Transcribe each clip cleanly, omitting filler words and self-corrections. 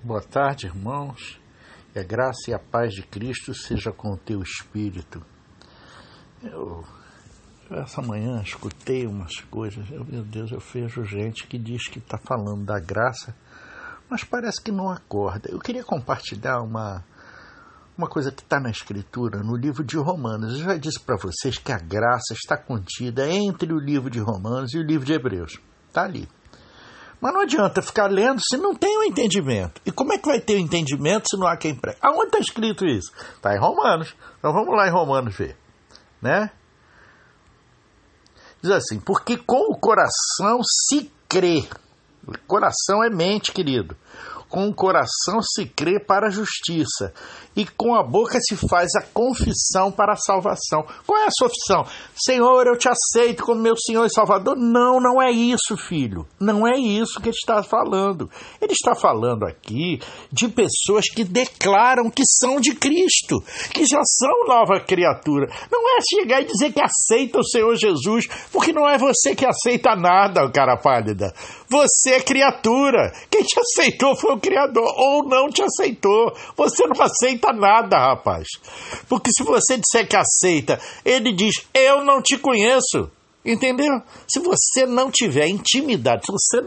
Boa tarde, irmãos. Que a graça e a paz de Cristo seja com o teu espírito. Eu essa manhã escutei umas coisas. Meu Deus, eu vejo gente que diz que está falando da graça, mas parece que não acorda. Eu queria compartilhar uma coisa que está na Escritura, no livro de Romanos. Eu já disse para vocês que a graça está contida entre o livro de Romanos e o livro de Hebreus. Está ali. Mas não adianta ficar lendo se não tem o entendimento. E como é que vai ter o entendimento se não há quem pregue? Aonde está escrito isso? Está em Romanos. Então vamos lá em Romanos ver. Né? Diz assim, porque com o coração se crê. O coração é mente, querido. Com o coração se crê para a justiça, e com a boca se faz a confissão para a salvação. Qual é a sua confissão? Senhor, eu te aceito como meu Senhor e Salvador. Não, não é isso, filho. Não é isso que ele está falando. Ele está falando aqui de pessoas que declaram que são de Cristo, que já são nova criatura. Não é chegar e dizer que aceita o Senhor Jesus, porque não é você que aceita nada, cara pálida. Você é criatura. Quem te aceitou foi o Criador, ou não te aceitou. Você não aceita nada, rapaz. Porque se você disser que aceita, ele diz, eu não te conheço. Entendeu? Se você não tiver intimidade, se você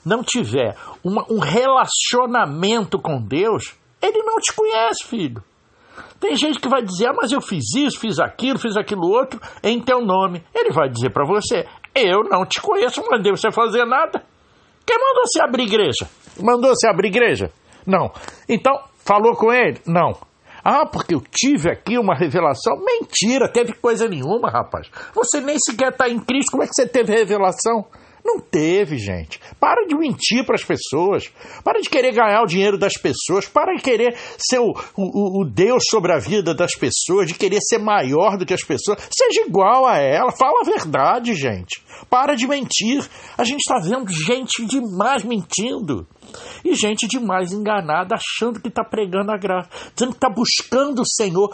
não tiver um relacionamento com Deus, ele não te conhece, filho. Tem gente que vai dizer, mas eu fiz isso, fiz aquilo outro, em teu nome. Ele vai dizer para você, eu não te conheço, não mandei você fazer nada. Quem mandou você abrir igreja? Mandou você abrir igreja? Não. Então, falou com ele? Não. Ah, porque eu tive aqui uma revelação? Mentira, teve coisa nenhuma, rapaz. Você nem sequer está em Cristo, como é que você teve revelação? Não teve, gente. Para de mentir para as pessoas. Para de querer ganhar o dinheiro das pessoas. Para de querer ser o Deus sobre a vida das pessoas, de querer ser maior do que as pessoas. Seja igual a ela. Fala a verdade, gente. Para de mentir. A gente está vendo gente demais mentindo. E gente demais enganada, achando que está pregando a graça. Dizendo que está buscando o Senhor.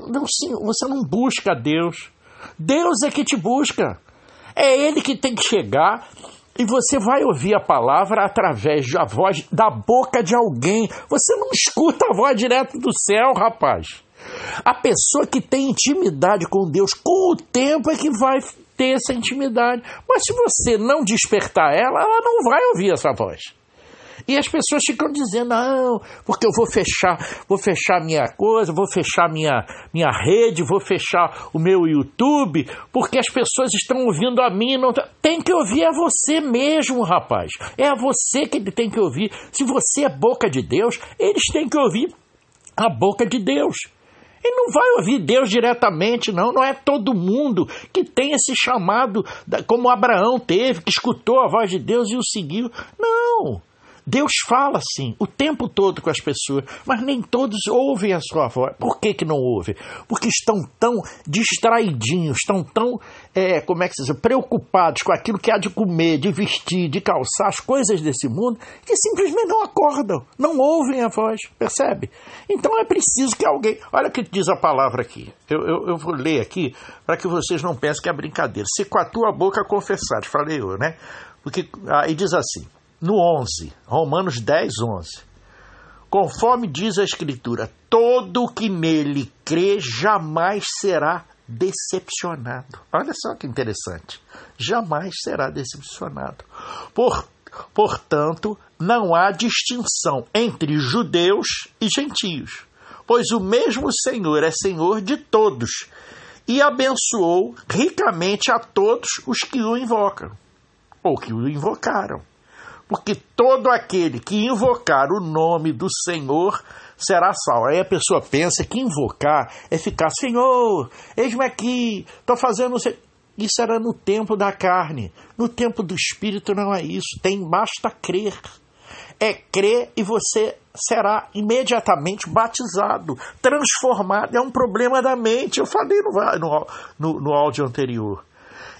Não, senhor, você não busca Deus. Deus é que te busca. É ele que tem que chegar e você vai ouvir a palavra através da voz da boca de alguém. Você não escuta a voz direto do céu, rapaz. A pessoa que tem intimidade com Deus, com o tempo é que vai ter essa intimidade. Mas se você não despertar ela não vai ouvir essa voz. E as pessoas ficam dizendo, não, porque eu vou fechar minha coisa, vou fechar minha rede, vou fechar o meu YouTube, porque as pessoas estão ouvindo a mim. Não... Tem que ouvir a você mesmo, rapaz. É a você que ele tem que ouvir. Se você é boca de Deus, eles têm que ouvir a boca de Deus. Ele não vai ouvir Deus diretamente, não. Não é todo mundo que tem esse chamado, como Abraão teve, que escutou a voz de Deus e o seguiu. Não. Deus fala assim o tempo todo com as pessoas, mas nem todos ouvem a sua voz. Por que não ouvem? Porque estão tão distraidinhos, estão tão, preocupados com aquilo que há de comer, de vestir, de calçar, as coisas desse mundo, que simplesmente não acordam, não ouvem a voz, percebe? Então é preciso que alguém... Olha o que diz a palavra aqui. Eu vou ler aqui para que vocês não pensem que é brincadeira. Se com a tua boca confessares, falei eu, né? Porque aí diz assim, no 11, Romanos 10, 11. Conforme diz a Escritura, todo que nele crê jamais será decepcionado. Olha só que interessante. Jamais será decepcionado. Portanto, não há distinção entre judeus e gentios, pois o mesmo Senhor é Senhor de todos e abençoou ricamente a todos os que o invocam, ou que o invocaram. Porque todo aquele que invocar o nome do Senhor será salvo. Aí a pessoa pensa que invocar é ficar, Senhor, eis-me aqui, estou fazendo... Isso era no tempo da carne. No tempo do Espírito não é isso. Basta crer. É crer e você será imediatamente batizado, transformado. É um problema da mente. Eu falei no áudio anterior.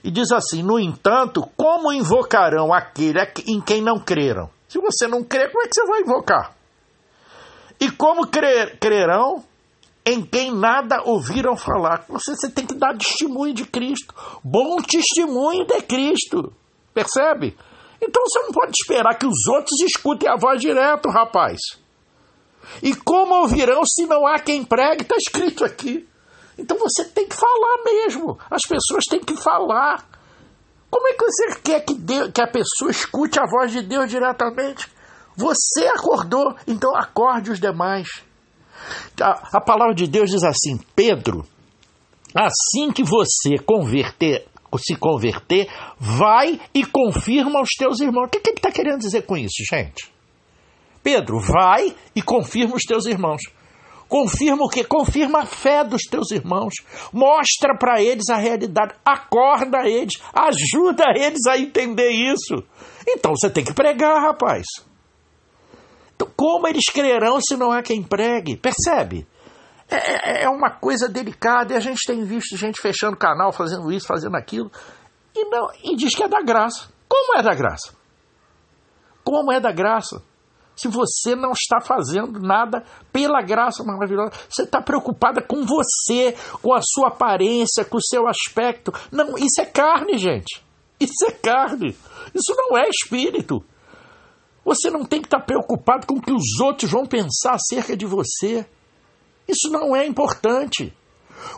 E diz assim, no entanto, como invocarão aquele em quem não creram? Se você não crer, como é que você vai invocar? E como crerão em quem nada ouviram falar? Você tem que dar testemunho de Cristo. Bom testemunho de Cristo. Percebe? Então você não pode esperar que os outros escutem a voz direto, rapaz. E como ouvirão se não há quem pregue? Está escrito aqui. Então você tem que falar mesmo. As pessoas têm que falar. Como é que você quer que a pessoa escute a voz de Deus diretamente? Você acordou, então acorde os demais. A palavra de Deus diz assim: Pedro, assim que você se converter, vai e confirma aos teus irmãos. O que ele está querendo dizer com isso, gente? Pedro, vai e confirma os teus irmãos. Confirma o quê? Confirma a fé dos teus irmãos. Mostra para eles a realidade. Acorda eles. Ajuda eles a entender isso. Então você tem que pregar, rapaz. Então, como eles crerão se não há quem pregue? Percebe? É uma coisa delicada. E a gente tem visto gente fechando canal, fazendo isso, fazendo aquilo. E diz que é da graça. Como é da graça? Como é da graça? Se você não está fazendo nada pela graça maravilhosa, você está preocupada com você, com a sua aparência, com o seu aspecto. Não, isso é carne, gente. Isso é carne. Isso não é espírito. Você não tem que estar preocupado com o que os outros vão pensar acerca de você. Isso não é importante.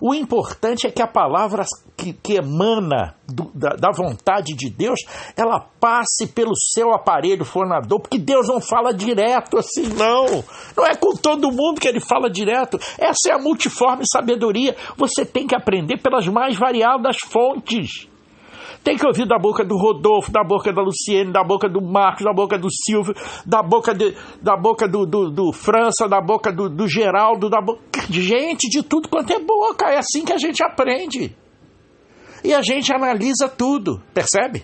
O importante é que a palavra que emana da vontade de Deus, ela passe pelo seu aparelho fonador, porque Deus não fala direto assim, não. Não é com todo mundo que ele fala direto. Essa é a multiforme sabedoria. Você tem que aprender pelas mais variadas fontes. Tem que ouvir da boca do Rodolfo, da boca da Luciene, da boca do Marcos, da boca do Silvio, da boca do França, da boca do Geraldo, da boca de gente de tudo quanto é boca. É assim que a gente aprende. E a gente analisa tudo, percebe?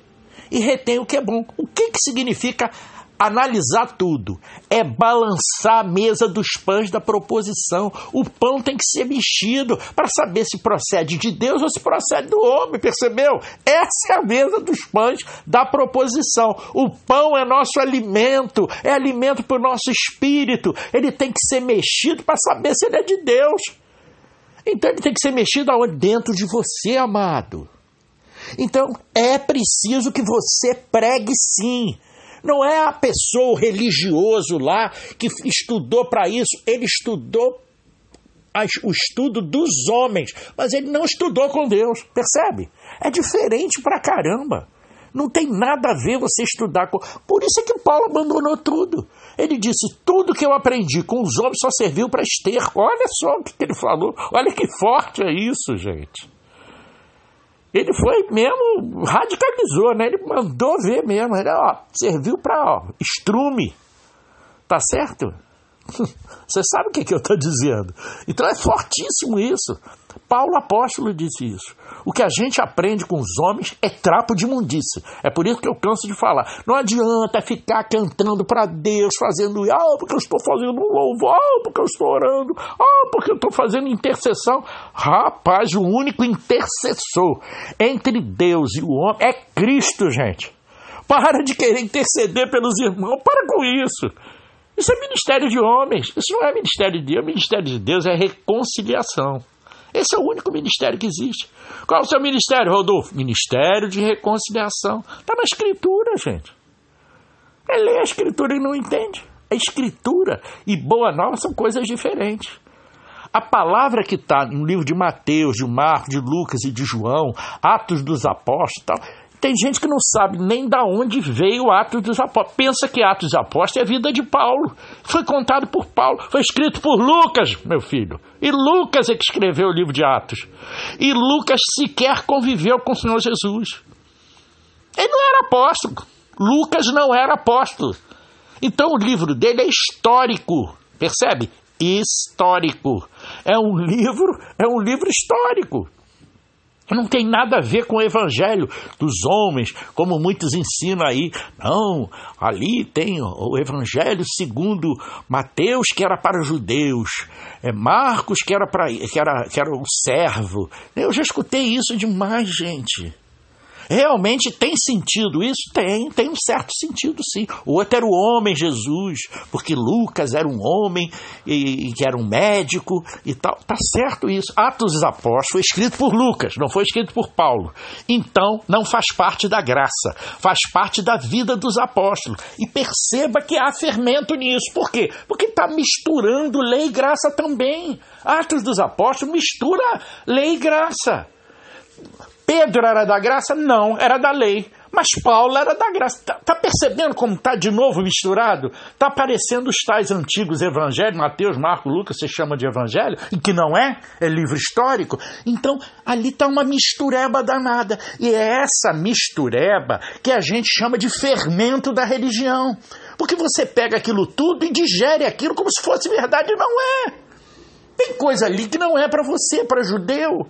E retém o que é bom. O que significa analisar tudo? É balançar a mesa dos pães da proposição. O pão tem que ser mexido para saber se procede de Deus ou se procede do homem, percebeu? Essa é a mesa dos pães da proposição. O pão é nosso alimento, é alimento para o nosso espírito. Ele tem que ser mexido para saber se ele é de Deus. Então ele tem que ser mexido aonde? Dentro de você, amado. Então é preciso que você pregue sim. Não é a pessoa, o religioso lá, que estudou para isso. Ele estudou o estudo dos homens, mas ele não estudou com Deus, percebe? É diferente pra caramba. Não tem nada a ver você estudar com... Por isso é que Paulo abandonou tudo. Ele disse, tudo que eu aprendi com os homens só serviu para esterco. Olha só o que ele falou. Olha que forte é isso, gente. Ele foi mesmo, radicalizou, né? Ele mandou ver mesmo. Ele, serviu para estrume. Tá certo? Você sabe o que eu estou dizendo. Então é fortíssimo isso. Paulo apóstolo disse isso. O que a gente aprende com os homens é trapo de imundícia. É por isso que eu canso de falar. Não adianta ficar cantando para Deus, fazendo, porque eu estou fazendo um louvor, porque eu estou orando, porque eu estou fazendo intercessão. Rapaz, o único intercessor entre Deus e o homem é Cristo, gente. Para de querer interceder pelos irmãos. Para com isso. Isso é ministério de homens. Isso não é ministério de Deus. O ministério de Deus é reconciliação. Esse é o único ministério que existe. Qual é o seu ministério, Rodolfo? Ministério de reconciliação. Está na Escritura, gente. Ele lê a Escritura e não entende. A Escritura e Boa Nova são coisas diferentes. A palavra que está no livro de Mateus, de Marcos, de Lucas e de João, Atos dos Apóstolos e tal, tem gente que não sabe nem de onde veio Atos dos Apóstolos. Pensa que Atos dos Apóstolos é a vida de Paulo. Foi contado por Paulo. Foi escrito por Lucas, meu filho. E Lucas é que escreveu o livro de Atos. E Lucas sequer conviveu com o Senhor Jesus. Ele não era apóstolo. Lucas não era apóstolo. Então o livro dele é histórico. Percebe? Histórico. É um livro histórico. Não tem nada a ver com o evangelho dos homens, como muitos ensinam aí. Não, ali tem o evangelho segundo Mateus, que era para os judeus, Marcos, que era o servo. Eu já escutei isso demais, gente. Realmente tem sentido isso? Tem um certo sentido, sim. O outro era o homem Jesus, porque Lucas era um homem e que era um médico e tal. Tá certo isso. Atos dos Apóstolos foi escrito por Lucas, não foi escrito por Paulo. Então, não faz parte da graça, faz parte da vida dos apóstolos. E perceba que há fermento nisso. Por quê? Porque está misturando lei e graça também. Atos dos Apóstolos mistura lei e graça. Pedro era da graça? Não, era da lei. Mas Paulo era da graça. Está percebendo como está de novo misturado? Está aparecendo os tais antigos evangelhos, Mateus, Marcos, Lucas, você chama de evangelho, e que não é livro histórico. Então, ali está uma mistureba danada. E é essa mistureba que a gente chama de fermento da religião. Porque você pega aquilo tudo e digere aquilo como se fosse verdade, e não é. Tem coisa ali que não é para você, para judeu.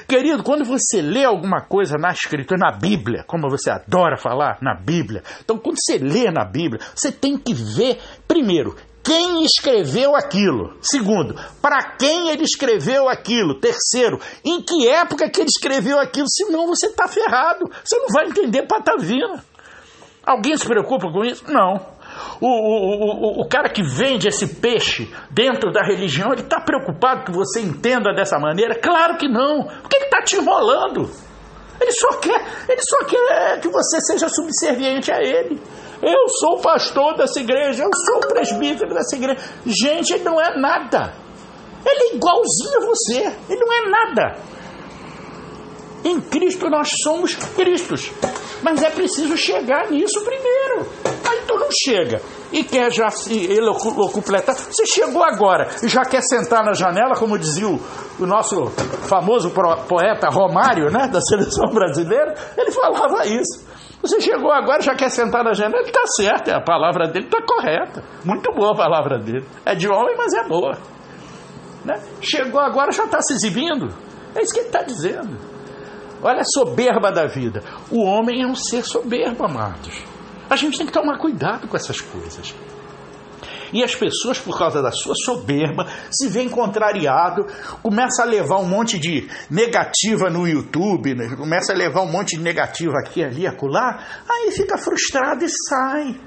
Querido, quando você lê alguma coisa na Escritura, na Bíblia, como você adora falar, na Bíblia, então quando você lê na Bíblia, você tem que ver, primeiro, quem escreveu aquilo. Segundo, para quem ele escreveu aquilo. Terceiro, em que época que ele escreveu aquilo, senão você está ferrado, você não vai entender patavina. Alguém se preocupa com isso? Não. O cara que vende esse peixe dentro da religião, ele está preocupado que você entenda dessa maneira? Claro que não. Porque ele está te enrolando. Ele só quer que você seja subserviente a ele. Eu sou o pastor dessa igreja, eu sou o presbítero dessa igreja. Gente, ele não é nada. Ele é igualzinho a você. Ele não é nada. Em Cristo nós somos Cristos. Mas é preciso chegar nisso primeiro. Aí tu não chega e quer já ele completar. Você chegou agora e já quer sentar na janela, como dizia o nosso famoso poeta Romário, né, da seleção brasileira. Ele falava isso. Você chegou agora e já quer sentar na janela. Ele está certo, a palavra dele está correta. Muito boa a palavra dele. É de homem, mas é boa. Né? Chegou agora já está se exibindo. É isso que ele está dizendo. Olha a soberba da vida. O homem é um ser soberbo, amados. A gente tem que tomar cuidado com essas coisas. E as pessoas, por causa da sua soberba, se veem contrariado, começa a levar um monte de negativa no YouTube, né? Começa a levar um monte de negativa aqui, ali, acolá, aí fica frustrado e sai.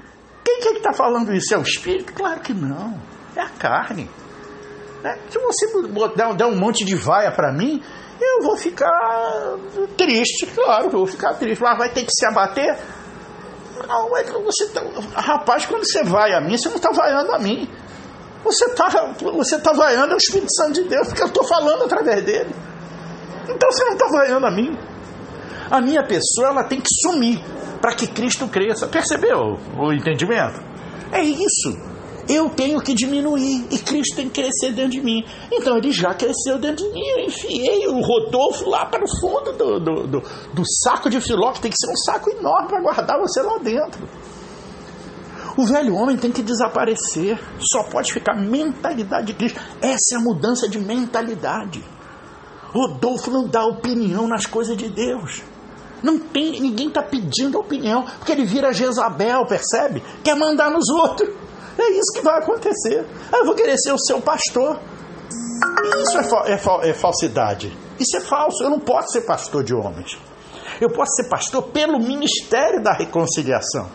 Quem que é que está falando isso? É o espírito? Claro que não. É a carne. Né? Se você der um monte de vaia para mim, eu vou ficar triste, claro, eu vou ficar triste. Mas vai ter que se abater? Não, rapaz, quando você vai a mim, você não está vaiando a mim. Você tá vaiando o Espírito Santo de Deus, porque eu estou falando através dele. Então você não está vaiando a mim. A minha pessoa, ela tem que sumir para que Cristo cresça. Percebeu o entendimento? É isso. Eu tenho que diminuir e Cristo tem que crescer dentro de mim. Então ele já cresceu dentro de mim. Eu enfiei o Rodolfo lá para o fundo do saco de Filó, que tem que ser um saco enorme para guardar você lá dentro. O velho homem tem que desaparecer. Só pode ficar mentalidade de Cristo. Essa é a mudança de mentalidade. Rodolfo não dá opinião nas coisas de Deus. Ninguém está pedindo opinião, porque ele vira Jezabel, percebe? Quer mandar nos outros. É isso que vai acontecer. Eu vou querer ser o seu pastor. Isso é falsidade. Isso é falso. Eu não posso ser pastor de homens. Eu posso ser pastor pelo ministério da reconciliação.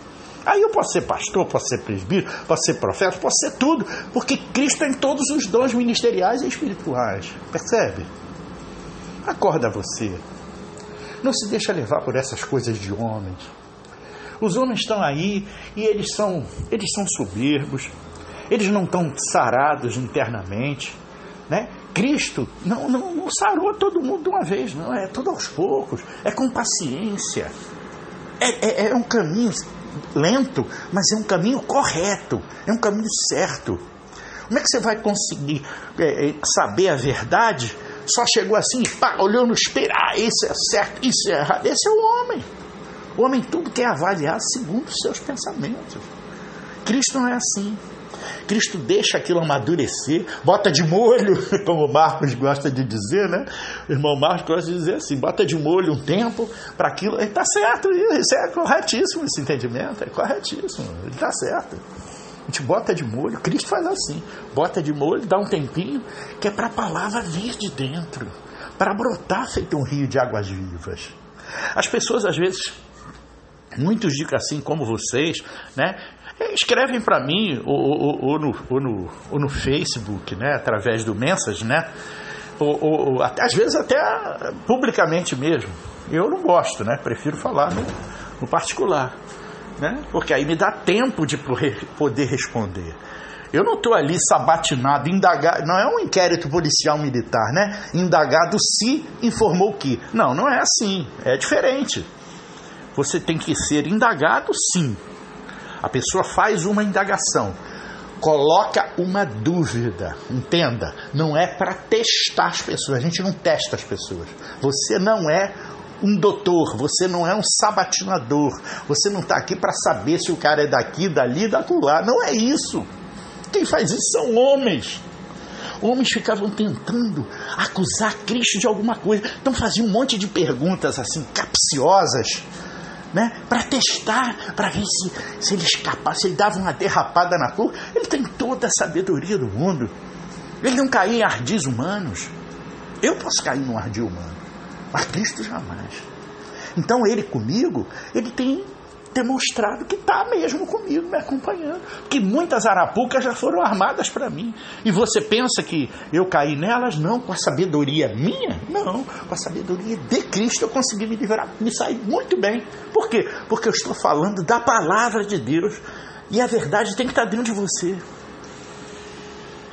Aí eu posso ser pastor, posso ser presbítero, posso ser profeta, posso ser tudo. Porque Cristo tem todos os dons ministeriais e espirituais. Percebe? Acorda você. Não se deixa levar por essas coisas de homens. Os homens estão aí e eles são soberbos, eles não estão sarados internamente, né? Cristo não sarou todo mundo de uma vez, não, é tudo aos poucos, é com paciência, é um caminho lento, mas é um caminho correto, é um caminho certo. Como é que você vai conseguir saber a verdade? Só chegou assim, pá, olhou no espelho, isso é certo, isso é errado. Esse é o homem. O homem tudo quer avaliar segundo os seus pensamentos. Cristo não é assim. Cristo deixa aquilo amadurecer, bota de molho, como o Marcos gosta de dizer, né? O irmão Marcos gosta de dizer assim, bota de molho um tempo para aquilo. Ele está certo, isso é corretíssimo esse entendimento, é corretíssimo, ele está certo. A gente bota de molho, Cristo faz assim, bota de molho, dá um tempinho, que é para a palavra vir de dentro, para brotar feito um rio de águas vivas. As pessoas, às vezes, muitos dicam assim como vocês, né? Escrevem para mim ou no Facebook, né? Através do Message, né? Ou às vezes até publicamente mesmo. Eu não gosto, né? Prefiro falar no particular, né? Porque aí me dá tempo de poder responder. Eu não estou ali sabatinado, indagado, não é um inquérito policial militar, né? Indagado se informou que. Não, não é assim, é diferente. Você tem que ser indagado, sim. A pessoa faz uma indagação, coloca uma dúvida, entenda, não é para testar as pessoas, a gente não testa as pessoas. Você não é um doutor, você não é um sabatinador, você não está aqui para saber se o cara é daqui, dali, daquilo. Não é isso. Quem faz isso são homens. Homens ficavam tentando acusar Cristo de alguma coisa. Então faziam um monte de perguntas assim, capciosas, né? Para testar, para ver se ele escapava, se ele dava uma derrapada na curva. Ele tem toda a sabedoria do mundo. Ele não caía em ardis humanos. Eu posso cair num ardil humano, mas Cristo jamais. Então ele comigo, ele tem demonstrado que está mesmo comigo, me acompanhando. Porque muitas arapucas já foram armadas para mim. E você pensa que eu caí nelas? Não, com a sabedoria minha? Não, com a sabedoria de Cristo eu consegui me livrar, me sair muito bem. Por quê? Porque eu estou falando da palavra de Deus. E a verdade tem que estar dentro de você.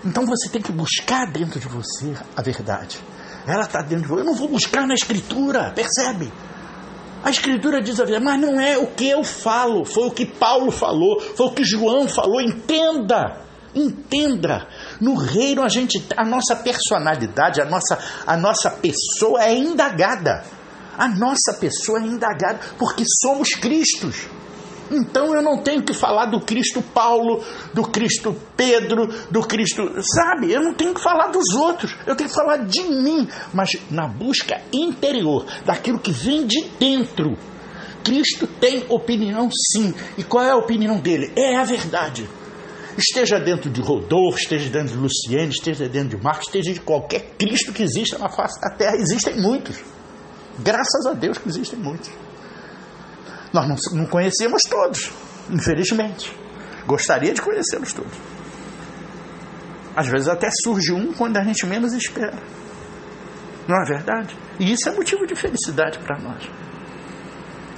Então você tem que buscar dentro de você a verdade. Ela está dentro de você. Eu não vou buscar na Escritura, percebe? A Escritura diz a verdade, mas não é o que eu falo, foi o que Paulo falou, foi o que João falou. Entenda, entenda. No reino a nossa personalidade, a nossa pessoa é indagada. A nossa pessoa é indagada porque somos Cristos. Então eu não tenho que falar do Cristo Paulo, do Cristo Pedro, do Cristo... Sabe, eu não tenho que falar dos outros, eu tenho que falar de mim, mas na busca interior, daquilo que vem de dentro. Cristo tem opinião, sim. E qual é a opinião dele? É a verdade. Esteja dentro de Rodolfo, esteja dentro de Luciene, esteja dentro de Marcos, esteja de qualquer Cristo que exista na face da terra. Existem muitos. Graças a Deus que existem muitos. Nós não conhecemos todos, infelizmente. Gostaria de conhecê-los todos. Às vezes até surge um quando a gente menos espera. Não é verdade? E isso é motivo de felicidade para nós.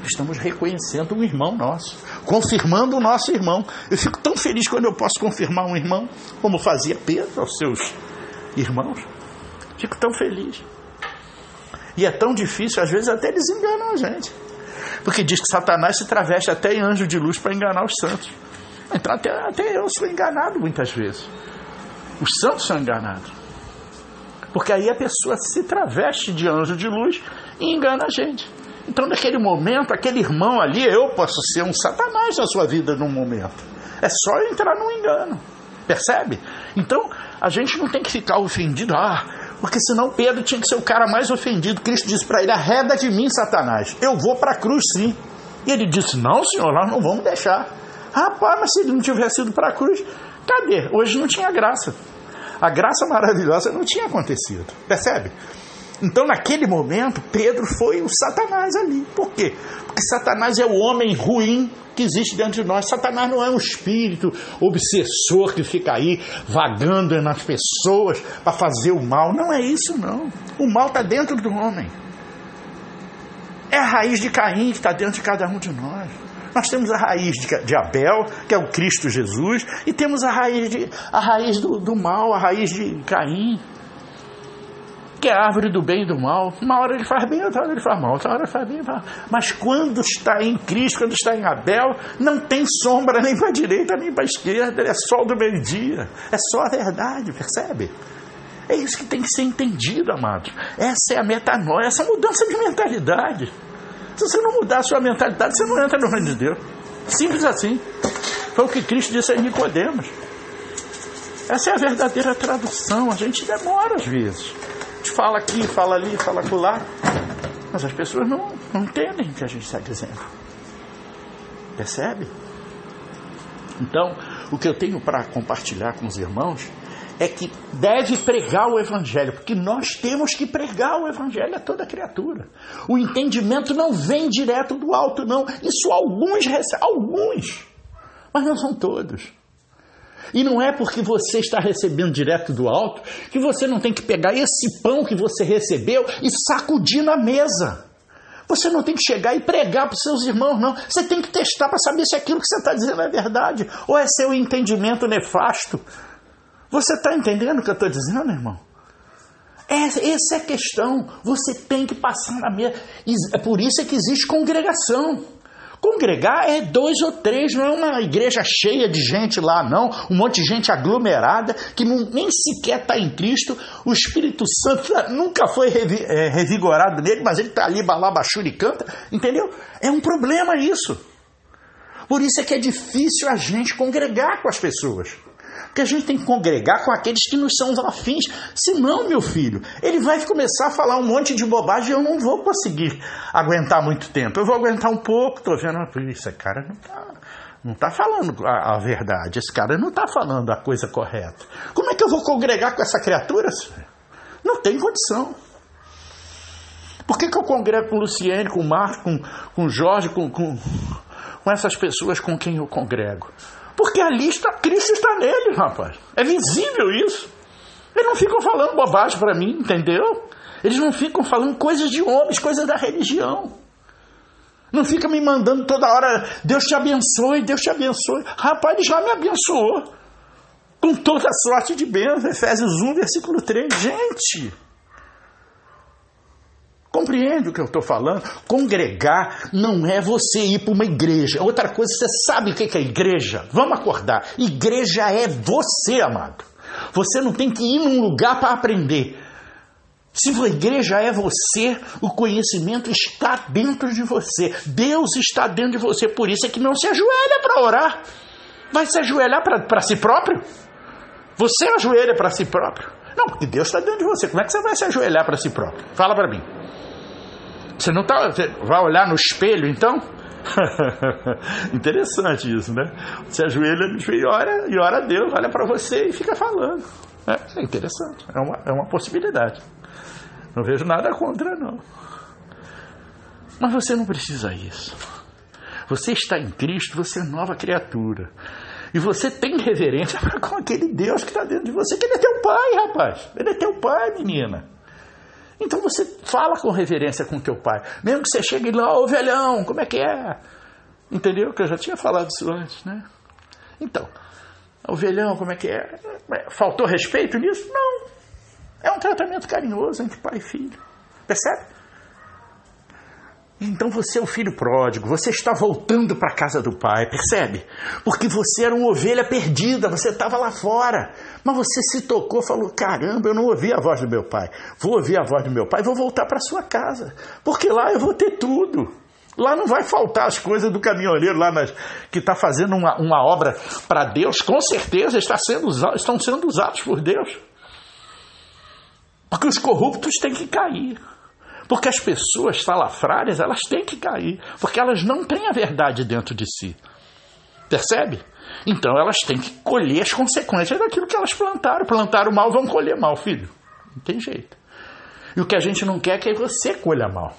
Estamos reconhecendo um irmão nosso, confirmando o nosso irmão. Eu fico tão feliz quando eu posso confirmar um irmão, como fazia Pedro aos seus irmãos. Fico tão feliz. E é tão difícil, às vezes até eles enganam a gente. Porque diz que Satanás se traveste até em anjo de luz para enganar os santos. Então até eu sou enganado muitas vezes. Os santos são enganados. Porque aí a pessoa se traveste de anjo de luz e engana a gente. Então naquele momento, aquele irmão ali, eu posso ser um Satanás na sua vida num momento. É só entrar num engano. Percebe? Então a gente não tem que ficar ofendido. Porque senão Pedro tinha que ser o cara mais ofendido. Cristo disse para ele, arreda de mim, Satanás. Eu vou para a cruz, sim. E ele disse, não, senhor, nós não vamos deixar. Rapaz, mas se ele não tivesse ido para a cruz, cadê? Hoje não tinha graça. A graça maravilhosa não tinha acontecido. Percebe? Então, naquele momento, Pedro foi o Satanás ali. Por quê? Porque Satanás é o homem ruim que existe dentro de nós. Satanás não é um espírito obsessor que fica aí vagando nas pessoas para fazer o mal. Não é isso, não. O mal está dentro do homem. É a raiz de Caim que está dentro de cada um de nós. Nós temos a raiz de Abel, que é o Cristo Jesus, e temos a raiz do mal, a raiz de Caim, que é a árvore do bem e do mal. Uma hora ele faz bem, outra hora ele faz mal, outra hora ele faz bem, outra hora. Mas quando está em Cristo, quando está em Abel, não tem sombra nem para a direita nem para a esquerda, é sol do meio-dia, é só a verdade, percebe? É isso que tem que ser entendido, amados. Essa é a metanoia, essa mudança de mentalidade. Se você não mudar a sua mentalidade, você não entra no reino de Deus. Simples assim. Foi o que Cristo disse a Nicodemos. Essa é a verdadeira tradução. A gente demora às vezes. A gente fala aqui, fala ali, fala acolá, mas as pessoas não entendem o que a gente está dizendo. Percebe? Então, o que eu tenho para compartilhar com os irmãos é que deve pregar o Evangelho, porque nós temos que pregar o Evangelho a toda criatura. O entendimento não vem direto do alto, não. Isso alguns recebem, alguns, mas não são todos. E não é porque você está recebendo direto do alto que você não tem que pegar esse pão que você recebeu e sacudir na mesa. Você não tem que chegar e pregar para os seus irmãos, não. Você tem que testar para saber se aquilo que você está dizendo é verdade ou é seu entendimento nefasto. Você está entendendo o que eu estou dizendo, irmão? Essa é a questão. Você tem que passar na mesa. É por isso é que existe congregação. Congregar é 2 ou 3, não é uma igreja cheia de gente lá, não. Um monte de gente aglomerada que nem sequer está em Cristo. O Espírito Santo nunca foi revigorado nele, mas ele está ali, balabachura e canta, entendeu? É um problema isso. Por isso é que é difícil a gente congregar com as pessoas. Porque a gente tem que congregar com aqueles que nos são afins. Senão, meu filho, ele vai começar a falar um monte de bobagem e eu não vou conseguir aguentar muito tempo. Eu vou aguentar um pouco, estou vendo, esse cara não está falando a verdade, esse cara não está falando a coisa correta. Como é que eu vou congregar com essa criatura? Não tem condição. Por que eu congrego com o Luciene, com o Marco, com o Jorge, com essas pessoas com quem eu congrego? Porque ali Cristo está nele, rapaz. É visível isso. Eles não ficam falando bobagem para mim, entendeu? Eles não ficam falando coisas de homens, coisas da religião. Não fica me mandando toda hora, Deus te abençoe, Deus te abençoe. Rapaz, ele já me abençoou. Com toda sorte de bênçãos. Efésios 1, versículo 3. Gente, compreende o que eu estou falando? Congregar não é você ir para uma igreja. Outra coisa, você sabe o que é igreja? Vamos acordar. Igreja é você, amado. Você não tem que ir num lugar para aprender. Se a igreja é você, o conhecimento está dentro de você. Deus está dentro de você. Por isso é que não se ajoelha para orar. Vai se ajoelhar para si próprio? Você ajoelha para si próprio? Não, porque Deus está dentro de você. Como é que você vai se ajoelhar para si próprio? Fala para mim. Você não vai olhar no espelho, então? Interessante isso, né? Você ajoelha no espelho e ora a Deus, olha para você e fica falando. É interessante, é uma possibilidade. Não vejo nada contra, não. Mas você não precisa isso. Você está em Cristo, você é nova criatura. E você tem reverência com aquele Deus que está dentro de você, que ele é teu pai, rapaz. Ele é teu pai, menina. Então você fala com reverência com teu pai. Mesmo que você chegue lá, ô velhão, como é que é? Entendeu? Que eu já tinha falado isso antes, né? Então, ô velhão, como é que é? Faltou respeito nisso? Não. É um tratamento carinhoso entre pai e filho. Percebe? Então você é o filho pródigo, você está voltando para a casa do pai, percebe? Porque você era uma ovelha perdida, você estava lá fora, mas você se tocou, falou, caramba, eu não ouvi a voz do meu pai, vou ouvir a voz do meu pai, vou voltar para a sua casa, porque lá eu vou ter tudo, lá não vai faltar as coisas do caminhoneiro lá que está fazendo uma obra para Deus, com certeza estão sendo usados por Deus, porque os corruptos têm que cair. Porque as pessoas salafrárias, elas têm que cair. Porque elas não têm a verdade dentro de si. Percebe? Então elas têm que colher as consequências daquilo que elas plantaram. Plantaram mal, vão colher mal, filho. Não tem jeito. E o que a gente não quer é que você colha mal.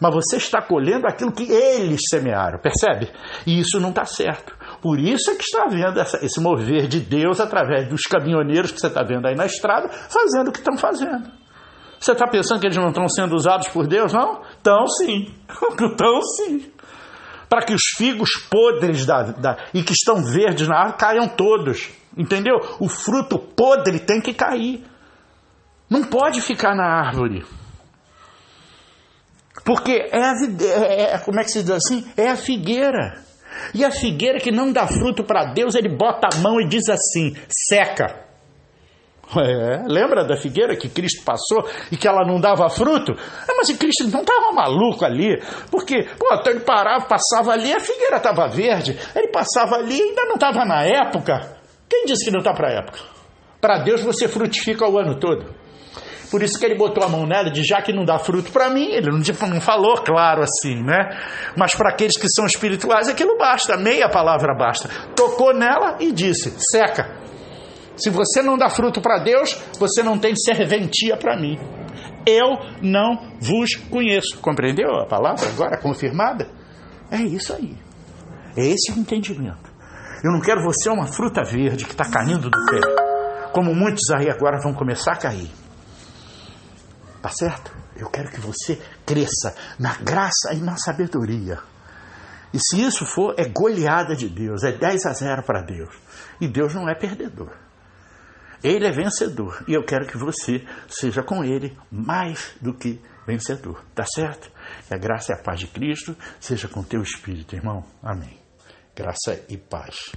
Mas você está colhendo aquilo que eles semearam. Percebe? E isso não está certo. Por isso é que está havendo esse mover de Deus através dos caminhoneiros que você está vendo aí na estrada, fazendo o que estão fazendo. Você está pensando que eles não estão sendo usados por Deus, não? Estão sim. Estão sim. Para que os figos podres e que estão verdes na árvore caiam todos. Entendeu? O fruto podre tem que cair. Não pode ficar na árvore. Porque como é que se diz assim? É a figueira. E a figueira que não dá fruto para Deus, ele bota a mão e diz assim, seca. Lembra da figueira que Cristo passou e que ela não dava fruto? Mas o Cristo não estava maluco ali, porque ele parava, passava ali, a figueira estava verde, ele passava ali e ainda não estava na época. Quem disse que não está para a época? Para Deus você frutifica o ano todo. Por isso que ele botou a mão nela e disse, já que não dá fruto para mim, ele não falou claro assim, né? Mas para aqueles que são espirituais, aquilo basta, meia palavra basta. Tocou nela e disse, seca. Se você não dá fruto para Deus, você não tem serventia para mim. Eu não vos conheço. Compreendeu a palavra agora confirmada? É isso aí. É esse o entendimento. Eu não quero você uma fruta verde que está caindo do pé, como muitos aí agora vão começar a cair. Tá certo? Eu quero que você cresça na graça e na sabedoria. E se isso for, é goleada de Deus, é 10-0 para Deus. E Deus não é perdedor. Ele é vencedor. E eu quero que você seja com Ele mais do que vencedor. Tá certo? Que a graça e a paz de Cristo seja com teu espírito, irmão. Amém. Graça e paz.